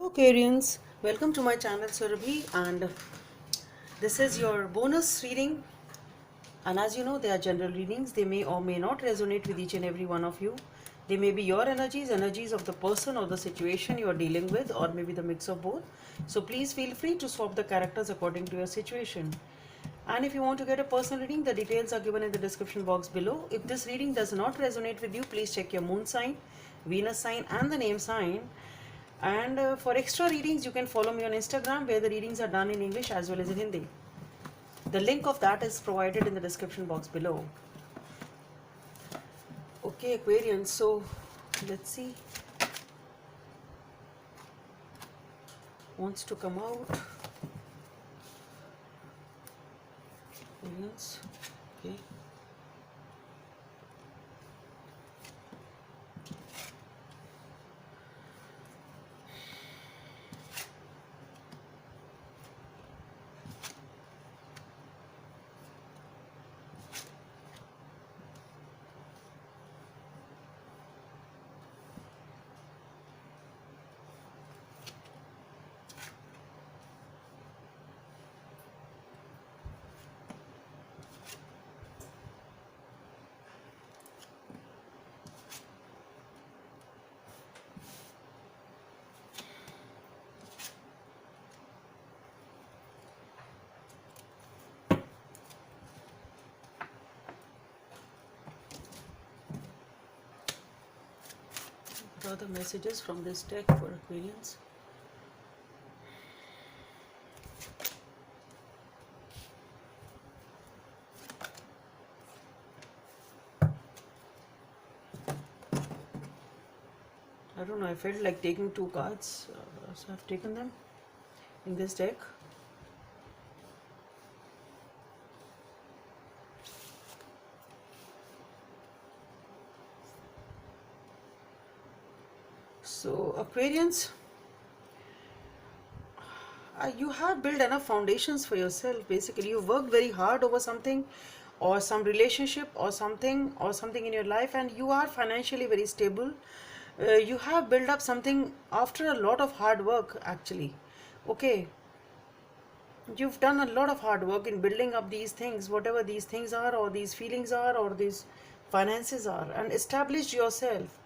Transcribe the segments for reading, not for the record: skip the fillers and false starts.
Aquarians, welcome to my channel Surabhi, and this is your bonus reading. And as you know, they are general readings. They may or may not resonate with each and every one of you. They may be your energies, energies of the person or the situation you are dealing with, or maybe the mix of both. So please feel free to swap the characters according to your situation. And if you want to get a personal reading, the details are given in the description box below. If this reading does not resonate with you, please check your moon sign, Venus sign, and the name sign. And for extra readings, you can follow me on Instagram, where the readings are done in English as well as in Hindi. The link of that is provided in the description box below. Okay, Aquarians, so let's see. Wants to come out. Aquarians, okay. What are the messages from this deck for Aquarians? I don't know, I felt like taking two cards, so I've taken them in this deck. So Aquarians, you have built enough foundations for yourself. Basically, you worked very hard over something, or some relationship, or something in your life, and you are financially very stable. You have built up something after a lot of hard work, actually. Okay, you've done a lot of hard work in building up these things, whatever these things are, or these feelings are, or these finances are, and established yourself.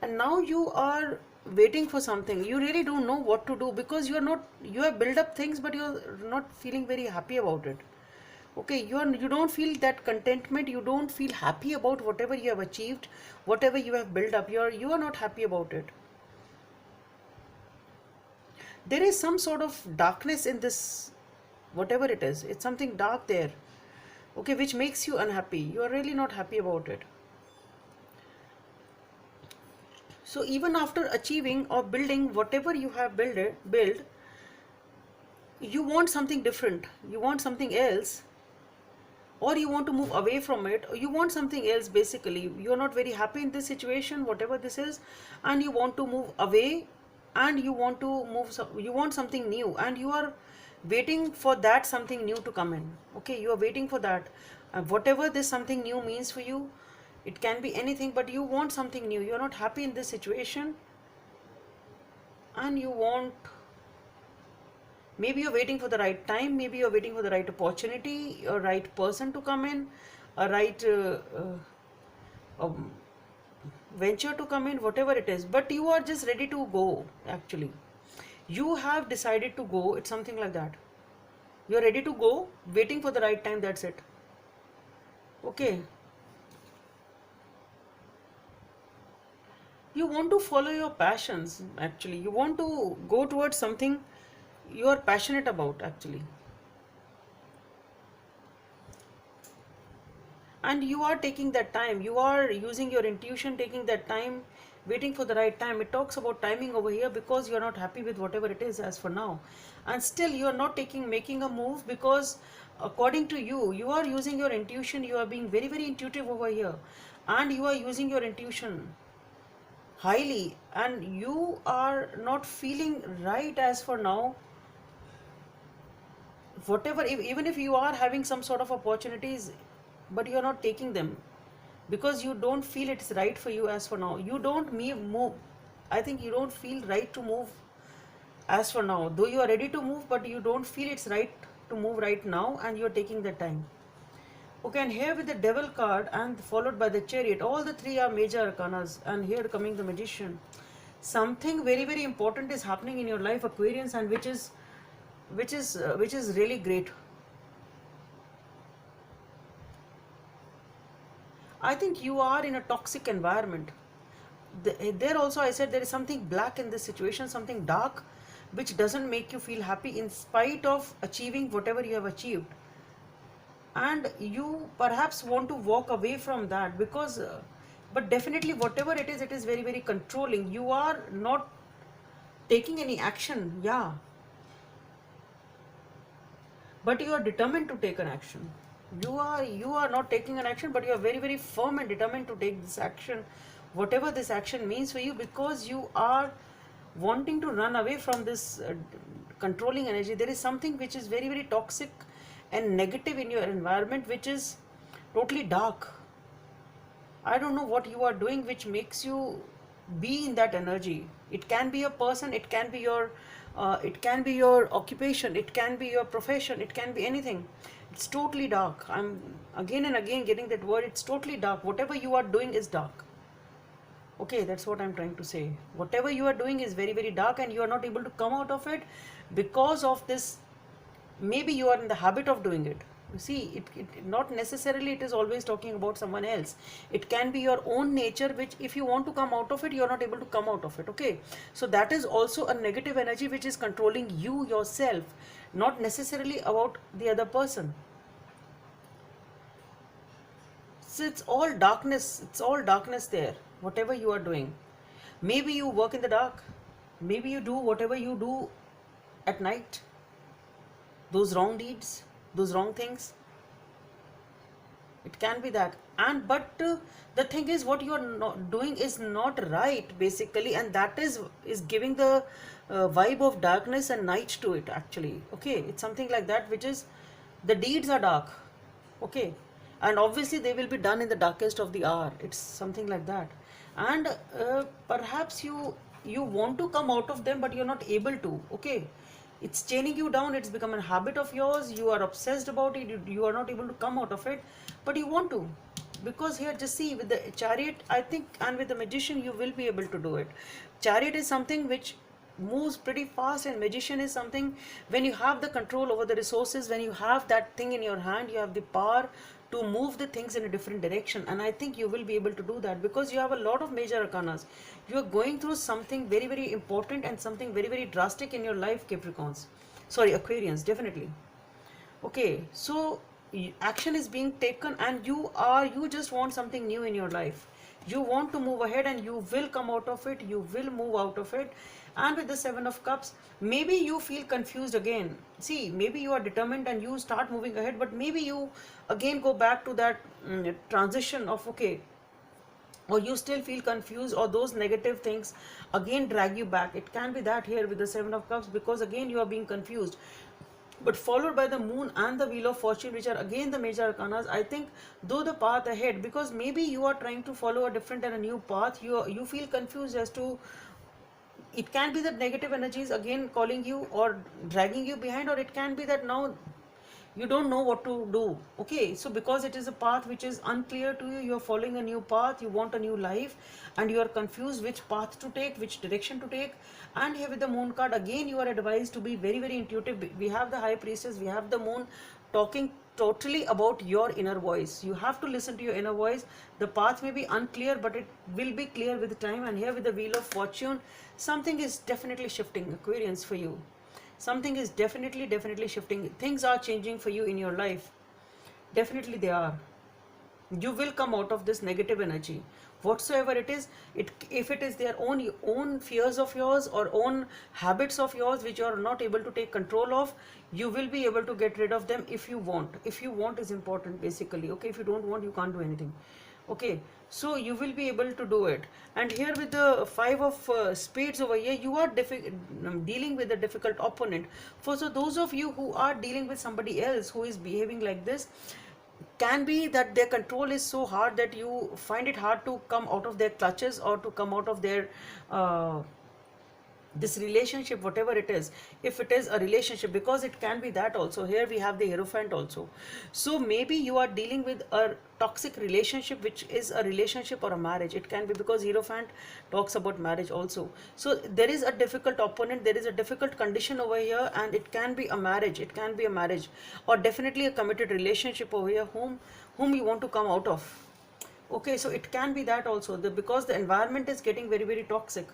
And now you are waiting for something. You really don't know what to do, because you have built up things, but you're not feeling very happy about it. Okay, you don't feel that contentment. You don't feel happy about whatever you have achieved, whatever you have built up. You are not happy about it. There is some sort of darkness in this, whatever it is. It's something dark there, okay, which makes you unhappy. You are really not happy about it. So even after achieving or building whatever you have built, you want something different. You want something else, or you want to move away from it, or you want something else. Basically, you are not very happy in this situation, whatever this is, and you want to move away, and you want to you want something new, and you are waiting for that something new to come in. Okay, you are waiting for that. Whatever this something new means for you, it can be anything, but you want something new. You are not happy in this situation, and you want, maybe you're waiting for the right time, maybe you're waiting for the right opportunity, a right person to come in, a right venture to come in, whatever it is, but you are just ready to go. Actually, you have decided to go. It's something like that. You're ready to go, waiting for the right time. That's it. Okay, you want to follow your passions. Actually, you want to go towards something you are passionate about, actually. And you are taking that time, you are using your intuition, taking that time, waiting for the right time. It talks about timing over here, because you are not happy with whatever it is as for now, and still you are not making a move, because according to you, you are using your intuition. You are being very, very intuitive over here, and you are using your intuition highly, and you are not feeling right as for now. Whatever, even if you are having some sort of opportunities, but you are not taking them, because you don't feel it's right for you as for now. You don't move. I think you don't feel right to move as for now, though you are ready to move, but you don't feel it's right to move right now, and you are taking the time. Okay, and here with the devil card and followed by the chariot, all the three are major arcanas, and here coming the magician. Something very very important is happening in your life, Aquarians, and which is really great. I think you are in a toxic environment. There also I said there is something black in this situation, something dark, which doesn't make you feel happy in spite of achieving whatever you have achieved. And you perhaps want to walk away from that because, but definitely whatever it is very, very controlling. You are not taking any action, yeah, but you are determined to take an action. You are not taking an action, but you are very very firm and determined to take this action, whatever this action means for you, because you are wanting to run away from this controlling energy. There is something which is very very toxic and negative in your environment, which is totally dark. I don't know what you are doing which makes you be in that energy. It can be a person, it can be your occupation, it can be your profession, it can be anything. It's totally dark. I'm again and again getting that word. It's totally dark. Whatever you are doing is dark. Okay, that's what I'm trying to say. Whatever you are doing is very very dark, and you are not able to come out of it because of this. Maybe you are in the habit of doing it. You see, not necessarily it is always talking about someone else. It can be your own nature, which if you want to come out of it, you are not able to come out of it. Okay, so that is also a negative energy which is controlling you yourself, not necessarily about the other person. So it's all darkness there, whatever you are doing. Maybe you work in the dark, maybe you do whatever you do at night, those wrong deeds, those wrong things. It can be that. And but the thing is, what you are not doing is not right basically, and that is giving the vibe of darkness and night to it actually. Okay, it's something like that, which is the deeds are dark. Okay, and obviously they will be done in the darkest of the hour. It's something like that. And perhaps you want to come out of them, but you're not able to. Okay, it's chaining you down, it's become a habit of yours, you are obsessed about it, you are not able to come out of it, but you want to. Because here, just see, with the chariot, I think, and with the magician, you will be able to do it. Chariot is something which moves pretty fast, and magician is something when you have the control over the resources, when you have that thing in your hand, you have the power to move the things in a different direction. And I think you will be able to do that because you have a lot of major arcanas. You are going through something very very important and something very very drastic in your life, Capricorns, sorry, Aquarians, definitely. Okay, so action is being taken, and you just want something new in your life. You want to move ahead, and you will come out of it, you will move out of it. And with the Seven of Cups, maybe you feel confused again. See, maybe you are determined and you start moving ahead, but maybe you again go back to that transition of, okay, or you still feel confused, or those negative things again drag you back. It can be that here with the Seven of Cups, because again you are being confused, but followed by the moon and the wheel of fortune, which are again the major arcanas. I think though the path ahead, because maybe you are trying to follow a different and a new path, you feel confused as to, it can be that negative energies again calling you or dragging you behind, or it can be that now you don't know what to do. Okay, so because it is a path which is unclear to you, you are following a new path, you want a new life, and you are confused which path to take, which direction to take. And here with the moon card, again you are advised to be very very intuitive. We have the high priestess, we have the moon talking totally about your inner voice. You have to listen to your inner voice. The path may be unclear, but it will be clear with time. And here with the wheel of fortune, something is definitely shifting, Aquarians, for you. Something is definitely shifting. Things are changing for you in your life. Definitely they are. You will come out of this negative energy, whatsoever it is. If it is their own fears of yours or own habits of yours which you are not able to take control of, you will be able to get rid of them if you want. If you want is important basically. Okay, if you don't want, you can't do anything. Okay, so you will be able to do it. And here with the Five of Spades over here, you are dealing with a difficult opponent. For so those of you who are dealing with somebody else who is behaving like this, can be that their control is so hard that you find it hard to come out of their clutches, or to come out of their this relationship, whatever it is, if it is a relationship, because it can be that also, here we have the Hierophant also. So maybe you are dealing with a toxic relationship, which is a relationship or a marriage. It can be, because Hierophant talks about marriage also. So there is a difficult opponent, there is a difficult condition over here, and it can be a marriage, it can be a marriage, or definitely a committed relationship over here, whom you want to come out of. Okay, so it can be that also, because the environment is getting very, very toxic.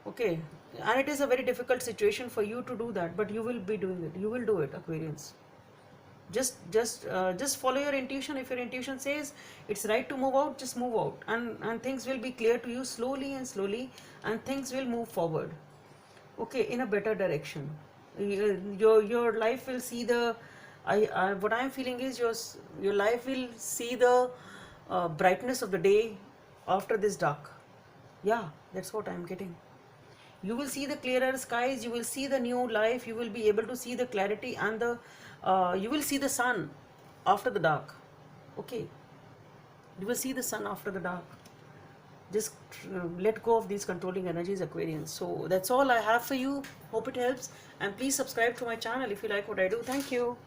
Okay, and it is a very difficult situation for you to do that, but you will be doing it. You will do it, Aquarians. Just follow your intuition. If your intuition says it's right to move out, just move out, and things will be clear to you slowly and slowly, and things will move forward. Okay, in a better direction. Your life will see the. I what I'm feeling is your life will see the brightness of the day after this dark. Yeah, that's what I'm getting. You will see the clearer skies, you will see the new life, you will be able to see the clarity, and the you will see the sun after the dark. Okay, you will see the sun after the dark. Just let go of these controlling energies, Aquarians. So that's all I have for you. Hope it helps, and please subscribe to my channel if you like what I do. Thank you.